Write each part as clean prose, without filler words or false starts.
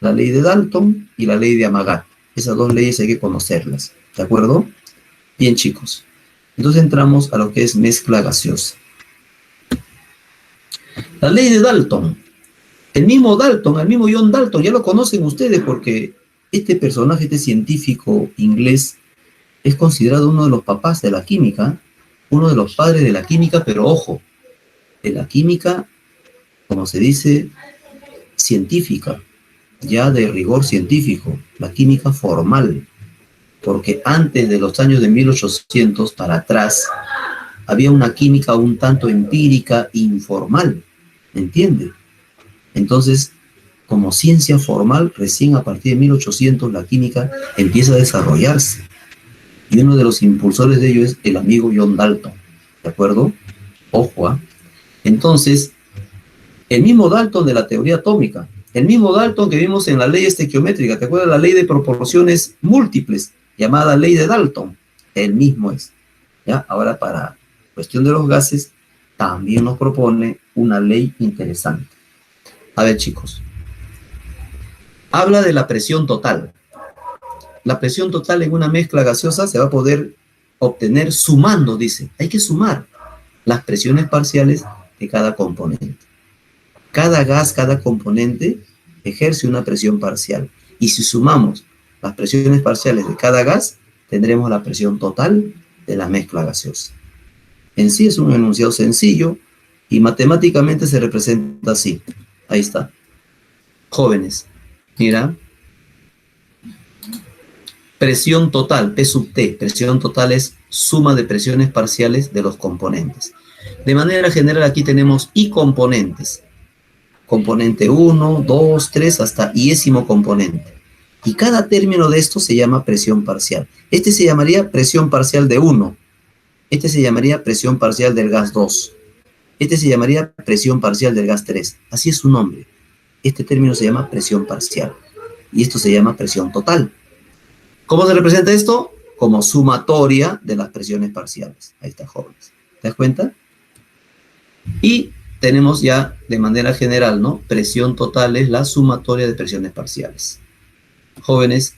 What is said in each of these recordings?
la ley de Dalton y la ley de Amagat. Esas dos leyes hay que conocerlas, ¿de acuerdo? Bien, chicos. Entonces entramos a lo que es mezcla gaseosa. La ley de Dalton. El mismo Dalton, el mismo John Dalton, ya lo conocen ustedes porque este personaje, este científico inglés, es considerado uno de los papás de la química, uno de los padres de la química, pero ojo, de la química, como se dice, científica, ya de rigor científico, la química formal, porque antes de los años de 1800 para atrás, había una química un tanto empírica, informal, ¿me entiende? Entonces, como ciencia formal, recién a partir de 1800 la química empieza a desarrollarse. Y uno de los impulsores de ello es el amigo John Dalton, ¿de acuerdo? Ojo, ¿eh? Entonces, el mismo Dalton de la teoría atómica, el mismo Dalton que vimos en la ley estequiométrica, ¿te acuerdas? La ley de proporciones múltiples, llamada ley de Dalton, el mismo es. ¿Ya? Ahora, para cuestión de los gases, también nos propone una ley interesante. A ver, chicos, habla de la presión total. La presión total en una mezcla gaseosa se va a poder obtener sumando, dice. Hay que sumar las presiones parciales de cada componente. Cada gas, cada componente ejerce una presión parcial. Y si sumamos las presiones parciales de cada gas, tendremos la presión total de la mezcla gaseosa. En sí es un enunciado sencillo y matemáticamente se representa así. Ahí está. Jóvenes, mira. Presión total, P sub T. Presión total es suma de presiones parciales de los componentes. De manera general aquí tenemos I componentes. Componente 1, 2, 3, hasta iésimo componente. Y cada término de esto se llama presión parcial. Este se llamaría presión parcial de 1. Este se llamaría presión parcial del gas 2. Este se llamaría presión parcial del gas 3. Así es su nombre. Este término se llama presión parcial. Y esto se llama presión total. ¿Cómo se representa esto? Como sumatoria de las presiones parciales. Ahí está, jóvenes. ¿Te das cuenta? Y tenemos ya de manera general, ¿no? Presión total es la sumatoria de presiones parciales. Jóvenes,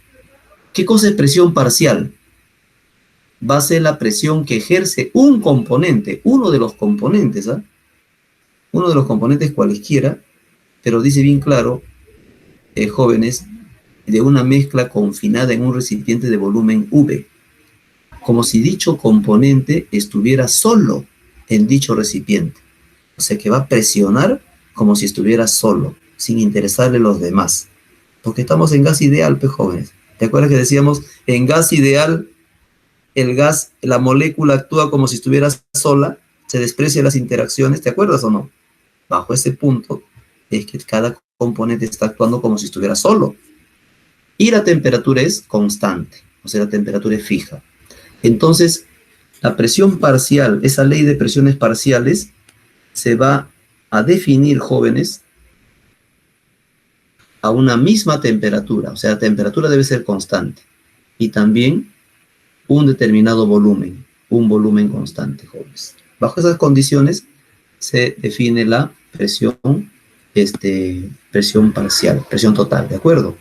¿qué cosa es presión parcial? Va a ser la presión que ejerce un componente, uno de los componentes, ¿ah? Uno de los componentes cualesquiera, pero dice bien claro, jóvenes, de una mezcla confinada en un recipiente de volumen V, como si dicho componente estuviera solo en dicho recipiente. O sea que va a presionar como si estuviera solo, sin interesarle los demás. Porque estamos en gas ideal, pues, jóvenes. ¿Te acuerdas que decíamos, en gas ideal, el gas, la molécula actúa como si estuviera sola, se desprecia las interacciones, ¿te acuerdas o no? Bajo ese punto es que cada componente está actuando como si estuviera solo. Y la temperatura es constante, o sea, la temperatura es fija. Entonces, la presión parcial, esa ley de presiones parciales, se va a definir, jóvenes, a una misma temperatura. O sea, la temperatura debe ser constante. Y también un determinado volumen, un volumen constante, jóvenes. Bajo esas condiciones se define la presión, presión parcial, presión total, ¿de acuerdo?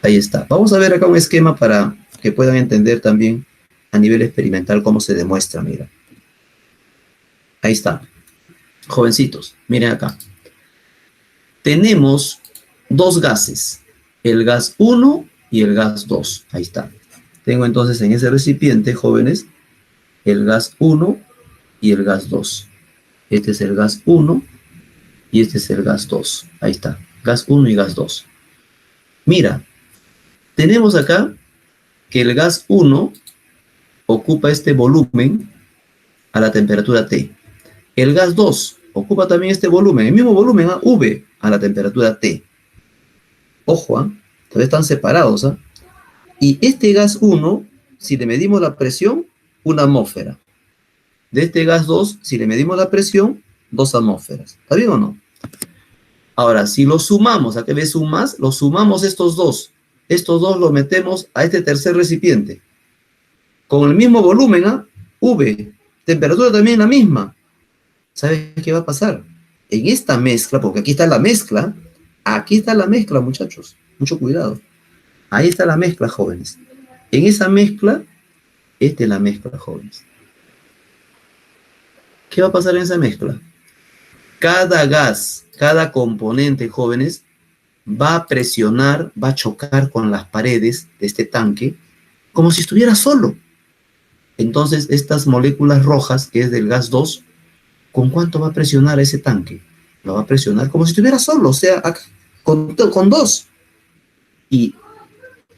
Ahí está. Vamos a ver acá un esquema para que puedan entender también a nivel experimental cómo se demuestra, mira. Ahí está. Jovencitos, miren acá. Tenemos dos gases, el gas 1 y el gas 2. Ahí está. Tengo entonces en ese recipiente, jóvenes, el gas 1 y el gas 2. Este es el gas 1 y este es el gas 2. Ahí está. Gas 1 y gas 2. Mira, tenemos acá que el gas 1 ocupa este volumen a la temperatura T. El gas 2 ocupa también este volumen, el mismo volumen, V, a la temperatura T. Ojo, todavía están separados. Y este gas 1, si le medimos la presión, 1 atmósfera. De este gas 2, si le medimos la presión, 2 atmósferas. ¿Está bien o no? Ahora, si lo sumamos, ¿a qué ves un más? Lo sumamos estos dos. Estos dos los metemos a este tercer recipiente. Con el mismo volumen, V. Temperatura también la misma. ¿Sabes qué va a pasar? En esta mezcla, porque aquí está la mezcla, muchachos. Mucho cuidado. Ahí está la mezcla, jóvenes. En esa mezcla, esta es la mezcla, jóvenes. ¿Qué va a pasar en esa mezcla? Cada gas, cada componente, jóvenes, va a presionar, va a chocar con las paredes de este tanque como si estuviera solo. Entonces, estas moléculas rojas, que es del gas 2, ¿con cuánto va a presionar ese tanque? Lo va a presionar como si estuviera solo, o sea, con 2. Y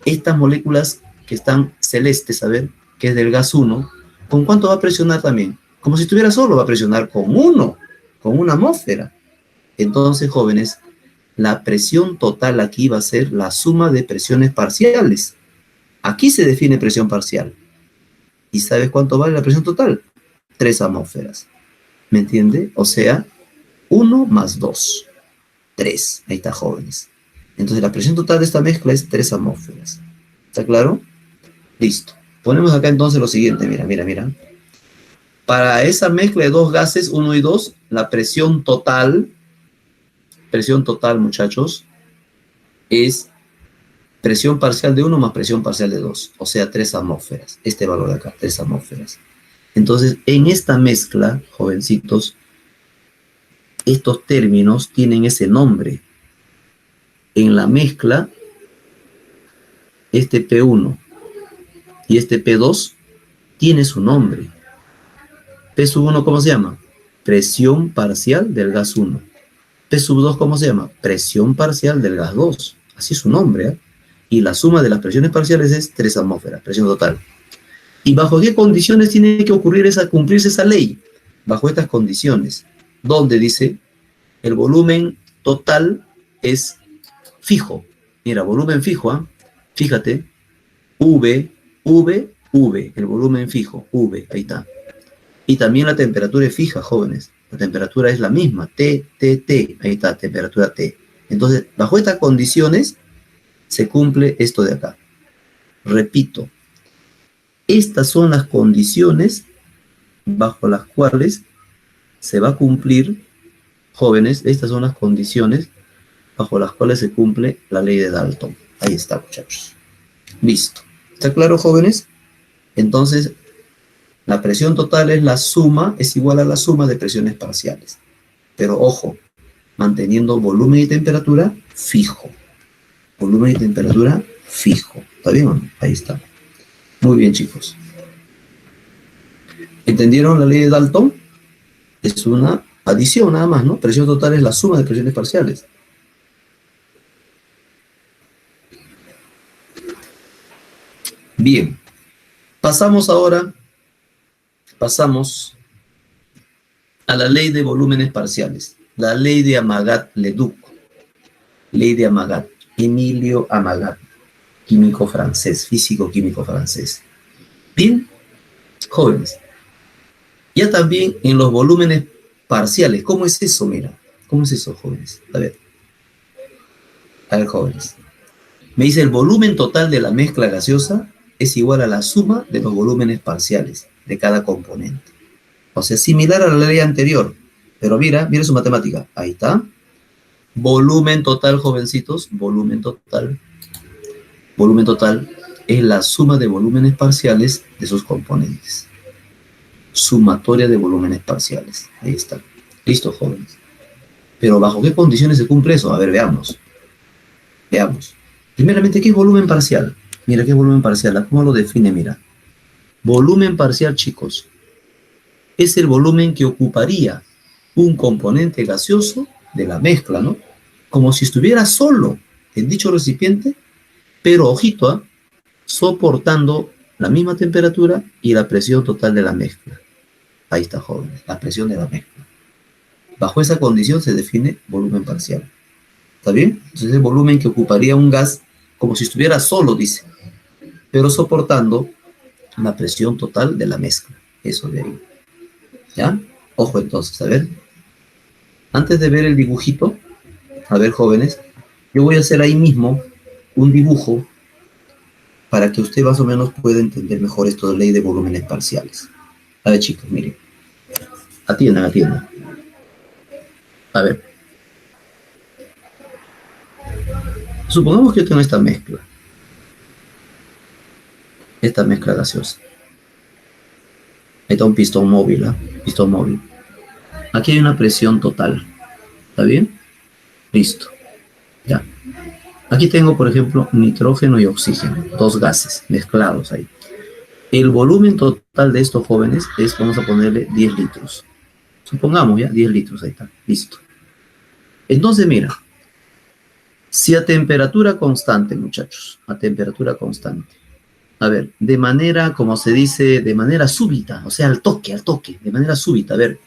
estas moléculas que están celestes, a ver, que es del gas 1, ¿con cuánto va a presionar también? Como si estuviera solo, va a presionar con 1, con una atmósfera. Entonces, jóvenes, la presión total aquí va a ser la suma de presiones parciales. Aquí se define presión parcial. ¿Y sabes cuánto vale la presión total? 3 atmósferas. ¿Me entiende? O sea, 1 más 2. 3. Ahí está, jóvenes. Entonces, la presión total de esta mezcla es 3 atmósferas. ¿Está claro? Listo. Ponemos acá entonces lo siguiente. Mira, mira, mira. Para esa mezcla de dos gases, 1 y 2, la presión total, muchachos, es presión parcial de 1 más presión parcial de 2, o sea, 3 atmósferas. Este valor de acá, 3 atmósferas. Entonces, en esta mezcla, jovencitos, estos términos tienen ese nombre. En la mezcla, este P1 y este P2 tiene su nombre. P1, ¿cómo se llama? Presión parcial del gas 1. P2, ¿cómo se llama? Presión parcial del gas 2. Así es su nombre, ¿eh? Y la suma de las presiones parciales es 3 atmósferas, presión total. ¿Y bajo qué condiciones tiene que cumplirse esa ley? Bajo estas condiciones, donde dice el volumen total es fijo. Mira, volumen fijo, ¿eh? Fíjate, V, el volumen fijo, V, ahí está. Y también la temperatura es fija, jóvenes. La temperatura es la misma, T, ahí está, temperatura T. Entonces, bajo estas condiciones, se cumple esto de acá. Repito, estas son las condiciones bajo las cuales se va a cumplir, jóvenes, estas son las condiciones bajo las cuales se cumple la ley de Dalton. Ahí está, muchachos. Listo. ¿Está claro, jóvenes? Entonces, la presión total es igual a la suma de presiones parciales. Pero ojo, manteniendo volumen y temperatura fijo. Volumen y temperatura fijo. ¿Está bien o no? Ahí está. Muy bien, chicos. ¿Entendieron la ley de Dalton? Es una adición nada más, ¿no? Presión total es la suma de presiones parciales. Bien. Pasamos a la ley de volúmenes parciales. La ley de Amagat-Leduc. Ley de Amagat. Emilio Amagat, químico francés, físico-químico francés. Bien, jóvenes. Ya también en los volúmenes parciales. ¿Cómo es eso? Mira, ¿cómo es eso, jóvenes? A ver, jóvenes. Me dice el volumen total de la mezcla gaseosa es igual a la suma de los volúmenes parciales de cada componente. O sea, similar a la ley anterior. Pero mira su matemática. Ahí está. Volumen total, jovencitos. Volumen total. Volumen total es la suma de volúmenes parciales de sus componentes. Sumatoria de volúmenes parciales. Ahí está. Listo, jóvenes. Pero ¿bajo qué condiciones se cumple eso? A ver, veamos. Veamos. Primeramente, ¿qué es volumen parcial? Mira, ¿qué es volumen parcial? ¿Cómo lo define? Mira. Volumen parcial, chicos, es el volumen que ocuparía un componente gaseoso de la mezcla, ¿no? Como si estuviera solo en dicho recipiente, pero, ojito, ¿eh? Soportando la misma temperatura y la presión total de la mezcla. Ahí está, jóvenes, la presión de la mezcla. Bajo esa condición se define volumen parcial. ¿Está bien? Entonces, el volumen que ocuparía un gas como si estuviera solo, dice, pero soportando la presión total de la mezcla. Eso de ahí. ¿Ya? Ojo entonces, a ver. Antes de ver el dibujito, a ver, jóvenes, yo voy a hacer ahí mismo un dibujo para que usted más o menos pueda entender mejor esto de ley de volúmenes parciales. A ver, chicos, miren. Atiendan. A ver. Supongamos que yo tengo esta mezcla gaseosa. Ahí está un pistón móvil, ¿ah? Pistón móvil. Aquí hay una presión total. ¿Está bien? Listo. Ya. Aquí tengo, por ejemplo, nitrógeno y oxígeno, dos gases mezclados ahí. El volumen total de estos jóvenes es, vamos a ponerle 10 litros. Supongamos ya, 10 litros, ahí está, listo. Entonces, mira, si a temperatura constante, muchachos, a temperatura constante, a ver, de manera, como se dice, de manera súbita, o sea, al toque, de manera súbita, a ver,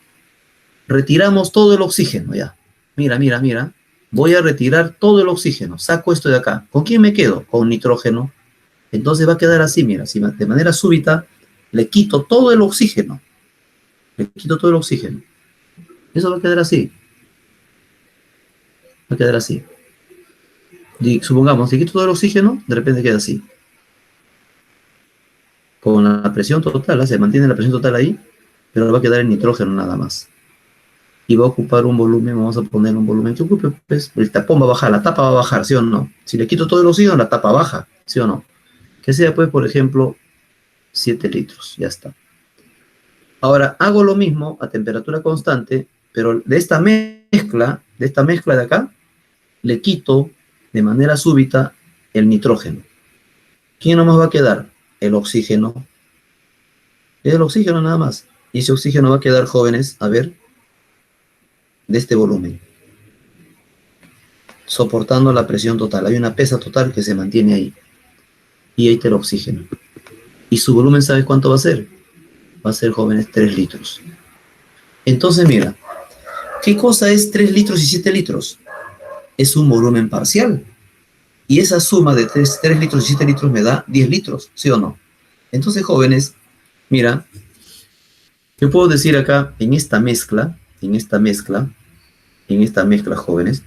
retiramos todo el oxígeno ya. Mira, mira, mira. Voy a retirar todo el oxígeno. Saco esto de acá. ¿Con quién me quedo? Con nitrógeno. Entonces va a quedar así, mira. Si de manera súbita le quito todo el oxígeno. Le quito todo el oxígeno. Eso va a quedar así. Va a quedar así. Y supongamos, le quito todo el oxígeno, de repente queda así. Con la presión total, ¿eh? Se mantiene la presión total ahí, pero va a quedar el nitrógeno nada más. Y va a ocupar un volumen, vamos a poner un volumen que ocupe, pues, el tapón va a bajar, la tapa va a bajar, ¿sí o no? Si le quito todo el oxígeno, la tapa baja, ¿sí o no? Que sea, pues, por ejemplo, 7 litros, ya está. Ahora, hago lo mismo a temperatura constante, pero de esta mezcla de acá, le quito de manera súbita el nitrógeno. ¿Quién nomás va a quedar? El oxígeno. Es el oxígeno nada más. Y ese oxígeno va a quedar, jóvenes, a ver, de este volumen, soportando la presión total. Hay una pesa total que se mantiene ahí. Y ahí está el oxígeno. Y su volumen, ¿sabes cuánto va a ser? Va a ser, jóvenes, 3 litros. Entonces, mira, ¿qué cosa es 3 litros y 7 litros? Es un volumen parcial. Y esa suma de 3 litros y 7 litros me da 10 litros, ¿sí o no? Entonces, jóvenes, mira, yo puedo decir acá, en esta mezcla, jóvenes,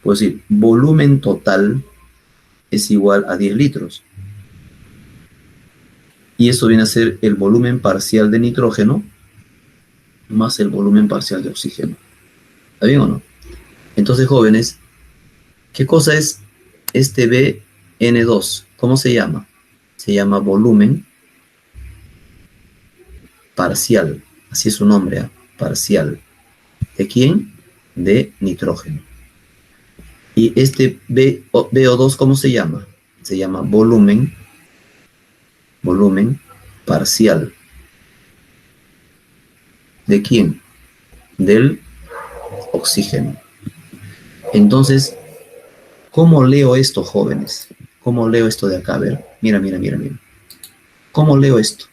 puedo decir, volumen total es igual a 10 litros. Y eso viene a ser el volumen parcial de nitrógeno más el volumen parcial de oxígeno. ¿Está bien o no? Entonces, jóvenes, ¿qué cosa es este BN2? ¿Cómo se llama? Se llama volumen parcial. Así es su nombre, ¿eh? Parcial. ¿De quién? De nitrógeno. Y este BO2, ¿cómo se llama? Se llama volumen parcial. ¿De quién? Del oxígeno. Entonces, ¿cómo leo esto, jóvenes? ¿Cómo leo esto de acá? A ver, mira. ¿Cómo leo esto?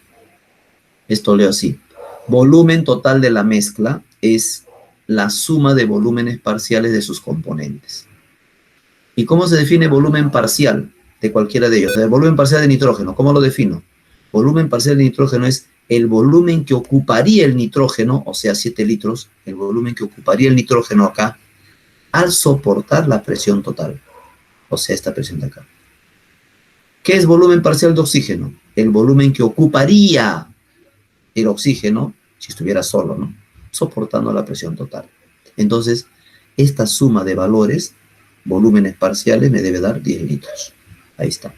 Esto leo así. Volumen total de la mezcla es la suma de volúmenes parciales de sus componentes. ¿Y cómo se define volumen parcial de cualquiera de ellos? El volumen parcial de nitrógeno, ¿cómo lo defino? Volumen parcial de nitrógeno es el volumen que ocuparía el nitrógeno, o sea, 7 litros, el volumen que ocuparía el nitrógeno acá, al soportar la presión total, o sea, esta presión de acá. ¿Qué es volumen parcial de oxígeno? El volumen que ocuparía el oxígeno, si estuviera solo, ¿no? Soportando la presión total. Entonces, esta suma de valores, volúmenes parciales, me debe dar 10 litros. Ahí está.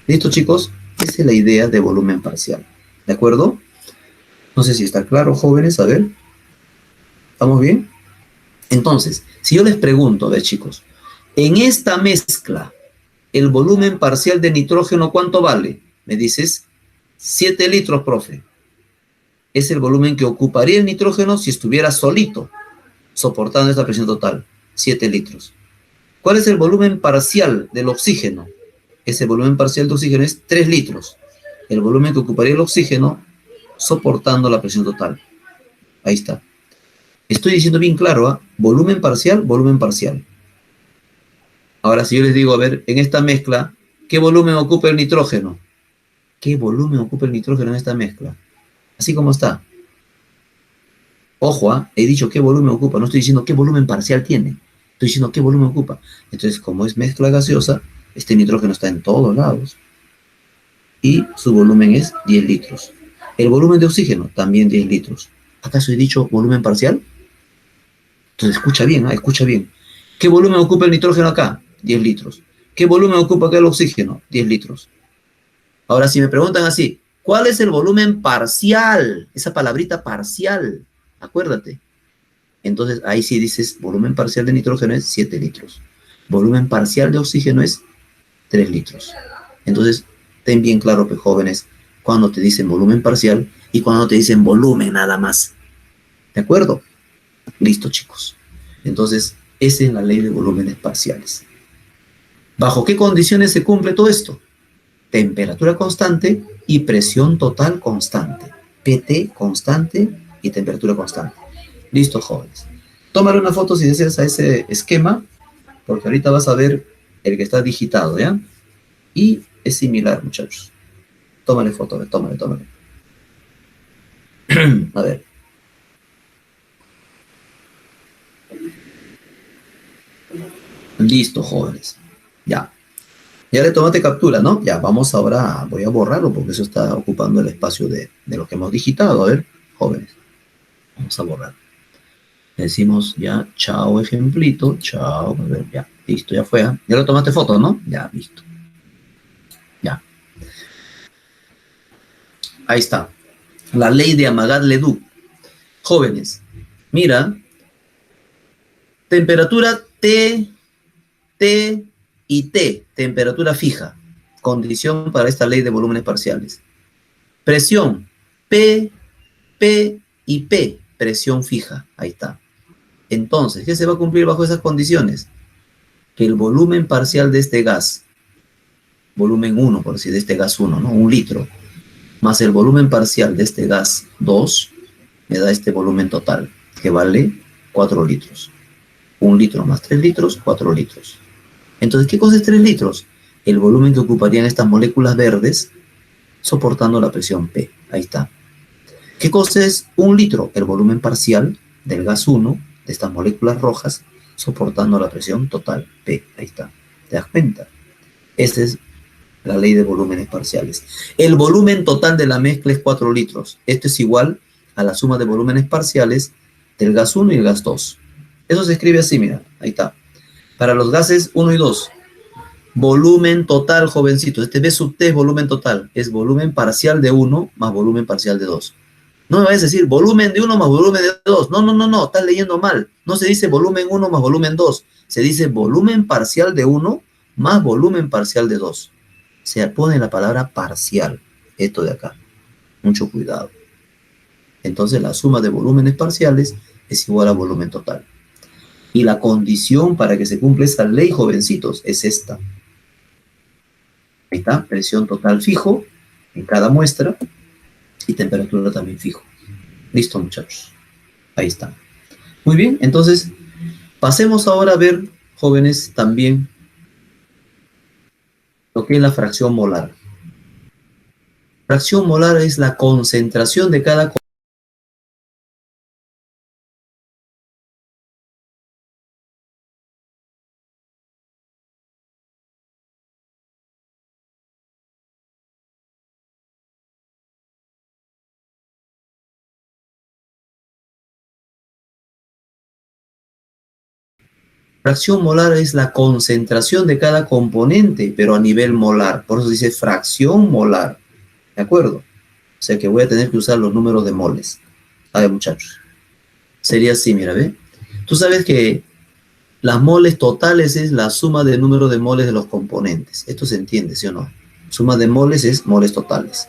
¿Listo, chicos? Esa es la idea de volumen parcial. ¿De acuerdo? No sé si está claro, jóvenes. A ver. ¿Estamos bien? Entonces, si yo les pregunto, a ver, chicos, en esta mezcla, el volumen parcial de nitrógeno, ¿cuánto vale? Me dices, 7 litros, profe. Es el volumen que ocuparía el nitrógeno si estuviera solito, soportando esta presión total, 7 litros. ¿Cuál es el volumen parcial del oxígeno? Ese volumen parcial de oxígeno es 3 litros. El volumen que ocuparía el oxígeno soportando la presión total. Ahí está. Estoy diciendo bien claro, ¿eh? Volumen parcial, volumen parcial. Ahora, si yo les digo, a ver, en esta mezcla, ¿qué volumen ocupa el nitrógeno? ¿Qué volumen ocupa el nitrógeno en esta mezcla? Así como está. Ojo, he dicho qué volumen ocupa, no estoy diciendo qué volumen parcial tiene. Estoy diciendo qué volumen ocupa. Entonces, como es mezcla gaseosa, este nitrógeno está en todos lados. Y su volumen es 10 litros. El volumen de oxígeno, también 10 litros. ¿Acaso he dicho volumen parcial? Entonces, escucha bien, escucha bien. ¿Qué volumen ocupa el nitrógeno acá? 10 litros. ¿Qué volumen ocupa acá el oxígeno? 10 litros. Ahora, si me preguntan así, ¿cuál es el volumen parcial? Esa palabrita parcial, acuérdate. Entonces, ahí sí dices, volumen parcial de nitrógeno es 7 litros. Volumen parcial de oxígeno es 3 litros. Entonces, ten bien claro, pues, jóvenes, cuando te dicen volumen parcial y cuando te dicen volumen nada más. ¿De acuerdo? Listo, chicos. Entonces, esa es la ley de volúmenes parciales. ¿Bajo qué condiciones se cumple todo esto? Temperatura constante y presión total constante. PT constante y temperatura constante. Listo, jóvenes. Tómale una foto si deseas a ese esquema, porque ahorita vas a ver el que está digitado, ¿ya? Y es similar, muchachos. Tómale foto, tómale. A ver. Listo, jóvenes. Ya. Ya le tomaste captura, ¿no? Ya, vamos ahora, voy a borrarlo porque eso está ocupando el espacio de lo que hemos digitado. A ver, jóvenes. Vamos a borrar. Le decimos ya, chao ejemplito, chao, a ver, ya, listo, ya fue. ¿Eh? Ya lo tomaste foto, ¿no? Ya, listo. Ya. Ahí está. La ley de Amagat-Ledoux. Jóvenes, mira, temperatura T, T y T, temperatura fija, condición para esta ley de volúmenes parciales. Presión, P, P y P, presión fija, ahí está. Entonces, ¿qué se va a cumplir bajo esas condiciones? Que el volumen parcial de este gas, volumen 1, por decir, de este gas 1, ¿no? 1 litro, más el volumen parcial de este gas 2, me da este volumen total, que vale 4 litros. 1 litro más 3 litros, 4 litros. Entonces, ¿qué cosa es 3 litros? El volumen que ocuparían estas moléculas verdes soportando la presión P. Ahí está. ¿Qué cosa es 1 litro? El volumen parcial del gas 1, de estas moléculas rojas, soportando la presión total P. Ahí está. ¿Te das cuenta? Esa es la ley de volúmenes parciales. El volumen total de la mezcla es 4 litros. Esto es igual a la suma de volúmenes parciales del gas 1 y el gas 2. Eso se escribe así, mira. Ahí está. Para los gases 1 y 2, volumen total, jovencitos. Este B sub T es volumen total. Es volumen parcial de 1 más volumen parcial de 2. No me vayas a decir volumen de 1 más volumen de 2. No. Estás leyendo mal. No se dice volumen 1 más volumen 2. Se dice volumen parcial de 1 más volumen parcial de 2. Se pone la palabra parcial. Esto de acá. Mucho cuidado. Entonces la suma de volúmenes parciales es igual a volumen total. Y la condición para que se cumpla esta ley, jovencitos, es esta. Ahí está, presión total fijo en cada muestra y temperatura también fijo. Listo, muchachos. Ahí está. Muy bien, entonces pasemos ahora a ver, jóvenes, también lo que es la fracción molar. Fracción molar es la concentración de cada fracción molar es la concentración de cada componente, pero a nivel molar. Por eso se dice fracción molar. ¿De acuerdo? O sea que voy a tener que usar los números de moles. A ver, muchachos. Sería así, mira, ¿ve? Tú sabes que las moles totales es la suma del número de moles de los componentes. Esto se entiende, ¿sí o no? Suma de moles es moles totales.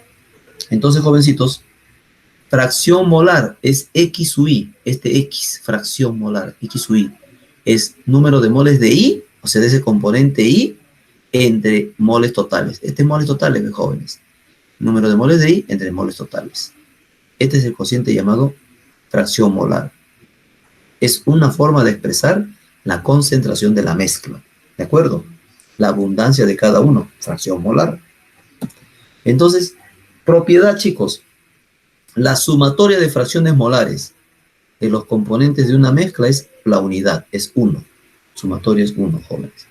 Entonces, jovencitos, fracción molar es X u Y. Este X, fracción molar, X u Y, es número de moles de I, o sea, de ese componente I, entre moles totales. Este es moles totales, ¿ve, jóvenes? Número de moles de I entre moles totales. Este es el cociente llamado fracción molar. Es una forma de expresar la concentración de la mezcla. ¿De acuerdo? La abundancia de cada uno, fracción molar. Entonces, propiedad, chicos. La sumatoria de fracciones molares de los componentes de una mezcla es la unidad, es 1. Sumatoria es 1, jóvenes.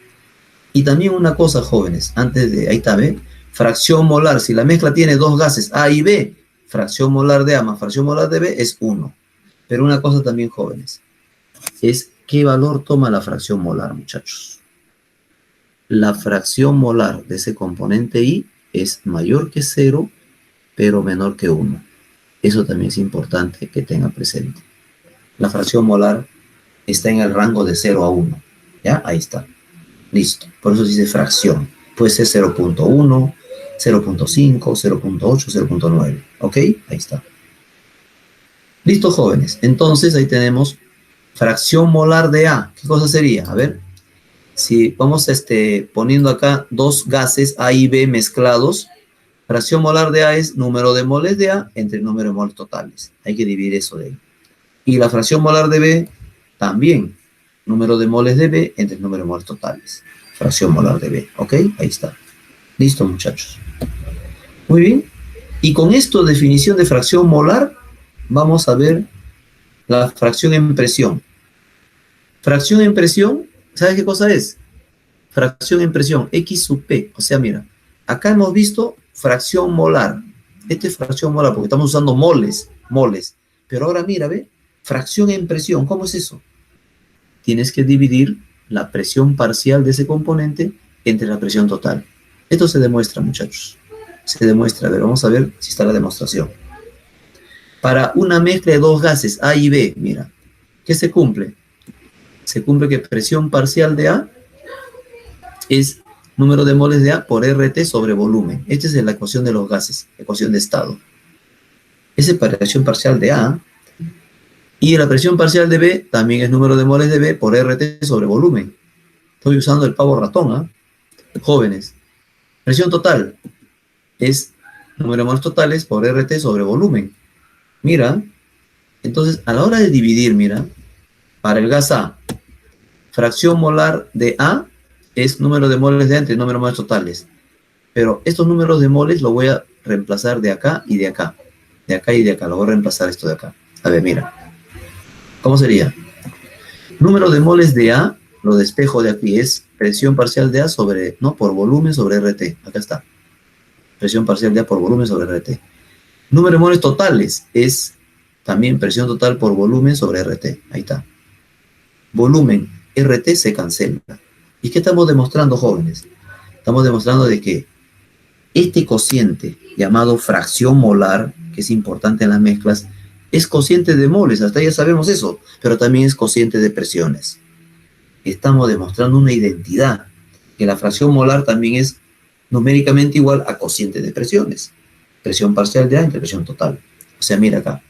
Y también una cosa, jóvenes, antes de, ahí está, ¿ve? Fracción molar, si la mezcla tiene dos gases A y B, fracción molar de A más fracción molar de B es 1. Pero una cosa también, jóvenes, es qué valor toma la fracción molar, muchachos. la fracción molar de ese componente I es mayor que 0, pero menor que 1. Eso también es importante que tenga presente. La fracción molar está en el rango de 0 a 1. ¿Ya? Ahí está. Listo. Por eso se dice fracción. Puede ser 0.1, 0.5, 0.8, 0.9. ¿Ok? Ahí está. Listo, jóvenes. Entonces, ahí tenemos fracción molar de A. ¿Qué cosa sería? A ver. Si vamos poniendo acá dos gases A y B mezclados, fracción molar de A es número de moles de A entre el número de moles totales. Hay que dividir eso de ahí. Y la fracción molar de B también. Número de moles de B entre el número de moles totales. Fracción molar de B. ¿Ok? Ahí está. Listo, muchachos. Muy bien. Y con esto, definición de fracción molar, vamos a ver la fracción en presión. Fracción en presión, ¿sabes qué cosa es? Fracción en presión, X sub P. O sea, mira, acá hemos visto fracción molar. Esta es fracción molar porque estamos usando moles. Pero ahora mira, ve, fracción en presión. ¿Cómo es eso? Tienes que dividir la presión parcial de ese componente entre la presión total. Esto se demuestra, muchachos. Se demuestra. A ver, vamos a ver si está la demostración. Para una mezcla de dos gases A y B, mira, ¿qué se cumple? Se cumple que presión parcial de A es número de moles de A por RT sobre volumen. Esta es la ecuación de los gases, ecuación de estado. Esa es la presión parcial de A. Y la presión parcial de B también es número de moles de B por RT sobre volumen. Estoy usando el pavo ratón, ¿ah? Jóvenes. Presión total es número de moles totales por RT sobre volumen. Mira, entonces a la hora de dividir, mira, para el gas A, fracción molar de A es número de moles de A entre número de moles totales. Pero estos números de moles lo voy a reemplazar de acá y de acá. De acá y de acá. Lo voy a reemplazar esto de acá. A ver, mira. ¿Cómo sería? Número de moles de A, lo despejo de aquí, es presión parcial de A sobre, no, por volumen sobre RT. Acá está. Presión parcial de A por volumen sobre RT. Número de moles totales es también presión total por volumen sobre RT. Ahí está. Volumen, RT se cancela. ¿Y qué estamos demostrando, jóvenes? Estamos demostrando de que este cociente llamado fracción molar, que es importante en las mezclas, es cociente de moles, hasta ya sabemos eso, pero también es cociente de presiones. Estamos demostrando una identidad, que la fracción molar también es numéricamente igual a cociente de presiones. Presión parcial de A entre presión total. O sea, mira acá,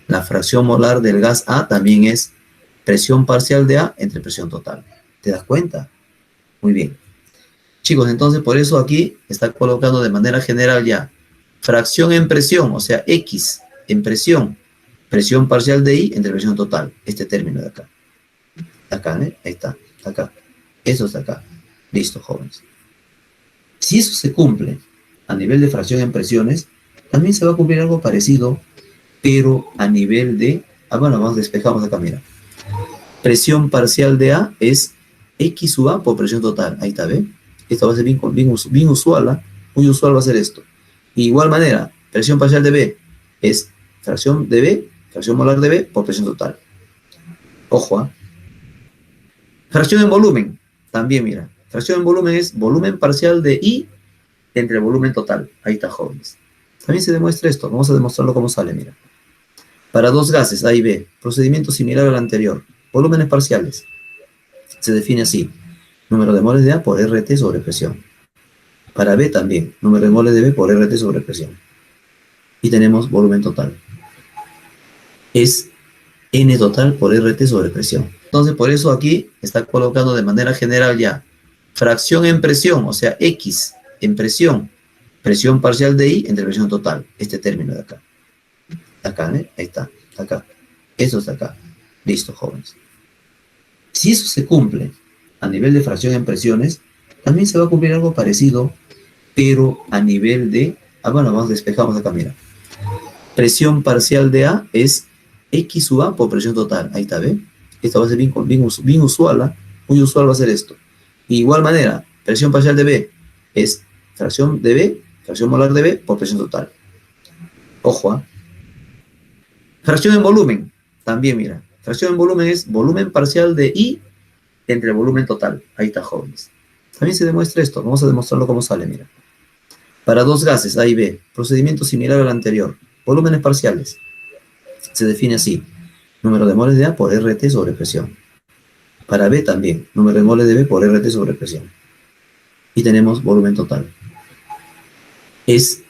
la fracción molar del gas A también es presión parcial de A entre presión total. ¿Te das cuenta? Muy bien. Chicos, entonces por eso aquí está colocando de manera general ya fracción en presión, o sea, X en presión, presión parcial de I entre presión total, este término de acá. Acá, ¿eh? Ahí está, acá. Eso está acá. Listo, jóvenes. Si eso se cumple a nivel de fracción en presiones, también se va a cumplir algo parecido, pero a nivel de... bueno, vamos, despejamos acá, mira. Presión parcial de A es X sub A por presión total. Ahí está, ¿ve? Esto va a ser bien usual, ¿eh? Muy usual va a ser esto. De igual manera, presión parcial de B es fracción de B, fracción molar de B por presión total. Ojo, ¿eh? Fracción en volumen, también mira. Fracción en volumen es volumen parcial de I entre volumen total. Ahí está, jóvenes. También se demuestra esto. Vamos a demostrarlo cómo sale, mira. Para dos gases, A y B, procedimiento similar al anterior. Volúmenes parciales. Se define así. Número de moles de A por RT sobre presión. Para B también. Número de moles de B por RT sobre presión. Y tenemos volumen total. Es N total por RT sobre presión. Entonces, por eso aquí está colocando de manera general ya fracción en presión, o sea, X en presión, presión parcial de I entre presión total. Este término de acá. Acá, ¿eh? Ahí está, acá. Eso está acá. Listo, jóvenes. Si eso se cumple a nivel de fracción en presiones, también se va a cumplir algo parecido, pero a nivel de... bueno, vamos, despejamos acá, mira. Presión parcial de A es X sub A por presión total. Ahí está, ¿ve? Esto va a ser bien usual, ¿eh? Muy usual va a ser esto. De igual manera, presión parcial de B es fracción de B, fracción molar de B por presión total. Ojo, ¿eh? Fracción en volumen, también mira. Fracción en volumen es volumen parcial de I entre volumen total. Ahí está, jóvenes. También se demuestra esto. Vamos a demostrarlo cómo sale, mira. Para dos gases, A y B, procedimiento similar al anterior. Volúmenes parciales. Se define así. Número de moles de A por RT sobre presión. Para B también. Número de moles de B por RT sobre presión. Y tenemos volumen total. Es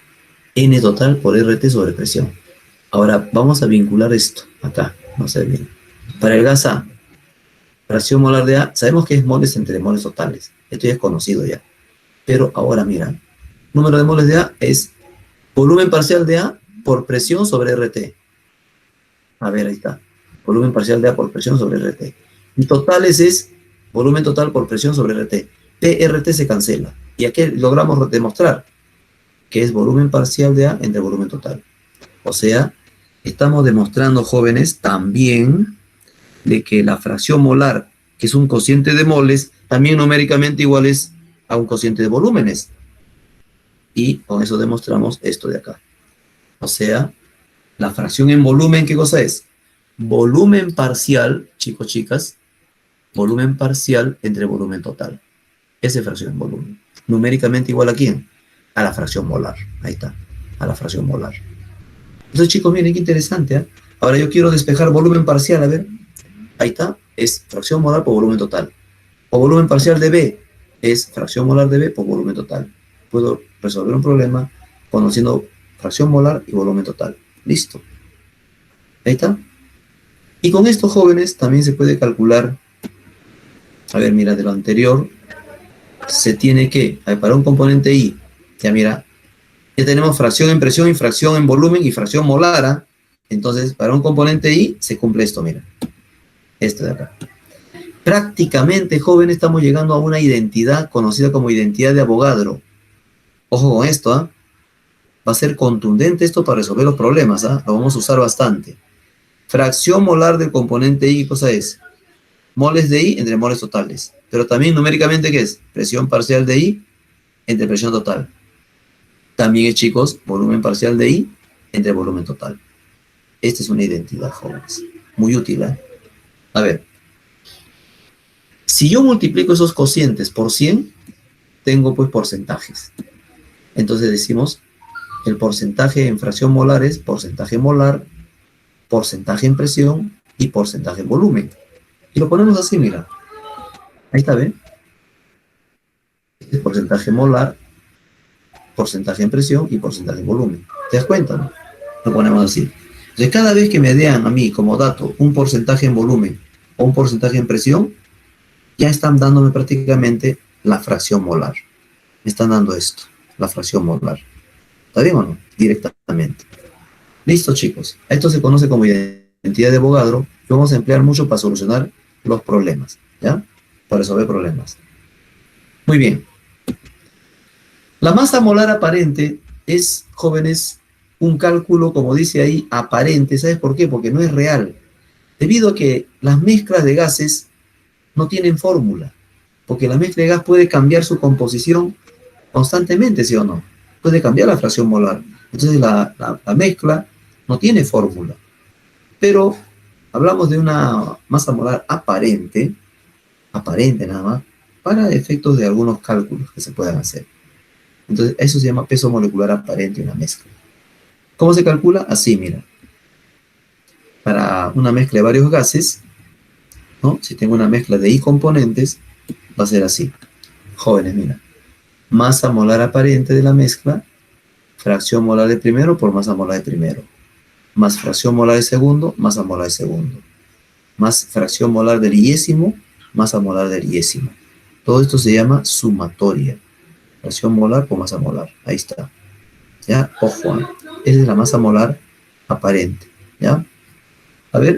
N total por RT sobre presión. Ahora vamos a vincular esto acá. Vamos a ver bien. Para el gas A, fracción molar de A, sabemos que es moles entre moles totales. Esto ya es conocido ya. Pero ahora mira, número de moles de A es volumen parcial de A por presión sobre RT. A ver, ahí está. Volumen parcial de A por presión sobre RT. Y totales es volumen total por presión sobre RT. PRT se cancela. Y aquí logramos demostrar que es volumen parcial de A entre volumen total. O sea, estamos demostrando, jóvenes, también de que la fracción molar, que es un cociente de moles, también numéricamente igual es a un cociente de volúmenes. Y con eso demostramos esto de acá. O sea, la fracción en volumen, ¿qué cosa es? Volumen parcial, chicos, chicas, volumen parcial entre volumen total. Esa es fracción en volumen. Numéricamente igual a quién? A la fracción molar. Ahí está, a la fracción molar. Entonces, chicos, miren qué interesante, ¿eh? Ahora yo quiero despejar volumen parcial, a ver. Ahí está, es fracción molar por volumen total. O volumen parcial de B es fracción molar de B por volumen total. Puedo resolver un problema conociendo fracción molar y volumen total. Listo. Ahí está. Y con estos jóvenes también se puede calcular, a ver, mira, de lo anterior, se tiene que, a ver, para un componente I, ya mira, ya tenemos fracción en presión y fracción en volumen y fracción molar, ¿eh? Entonces, para un componente I se cumple esto, mira. Esto de acá. Prácticamente, jóvenes, estamos llegando a una identidad conocida como identidad de Avogadro. Ojo con esto, ¿eh? Va a ser contundente esto para resolver los problemas, ¿eh? Lo vamos a usar bastante. Fracción molar del componente I, ¿qué cosa es? Moles de I entre moles totales. Pero también numéricamente, ¿qué es? Presión parcial de I entre presión total. También es, chicos, volumen parcial de I entre volumen total. Esta es una identidad, jóvenes. Muy útil, ¿eh? A ver. Si yo multiplico esos cocientes por 100, tengo pues porcentajes. Entonces decimos, el porcentaje en fracción molar es porcentaje molar, porcentaje en presión y porcentaje en volumen. Y lo ponemos así, mira. Ahí está, ¿ven? Este es porcentaje molar, porcentaje en presión y porcentaje en volumen. ¿Te das cuenta, no? Lo ponemos así. Entonces, cada vez que me den a mí como dato un porcentaje en volumen o un porcentaje en presión, ya están dándome prácticamente la fracción molar. Me están dando esto, la fracción molar. ¿Está bien o no? Directamente. Listo, chicos. Esto se conoce como identidad de Avogadro y vamos a emplear mucho para solucionar los problemas, ¿ya? Para resolver problemas. Muy bien. La masa molar aparente es, jóvenes, un cálculo, como dice ahí, aparente. ¿Sabes por qué? Porque no es real. Debido a que las mezclas de gases no tienen fórmula. Porque la mezcla de gas puede cambiar su composición constantemente, ¿sí o no? Puede cambiar la fracción molar. Entonces la mezcla no tiene fórmula. Pero hablamos de una masa molar aparente nada más, para efectos de algunos cálculos que se puedan hacer. Entonces eso se llama peso molecular aparente en una mezcla. ¿Cómo se calcula? Así, mira. Para una mezcla de varios gases, ¿no? Si tengo una mezcla de I componentes, va a ser así. Jóvenes, mira. Masa molar aparente de la mezcla, fracción molar de primero por masa molar de primero, más fracción molar de segundo, masa molar de segundo, más fracción molar del yésimo, masa molar del yésimo. Todo esto se llama sumatoria. Fracción molar por masa molar. Ahí está. ¿Ya? Ojo, ¿eh? Esa es la masa molar aparente. ¿Ya? A ver,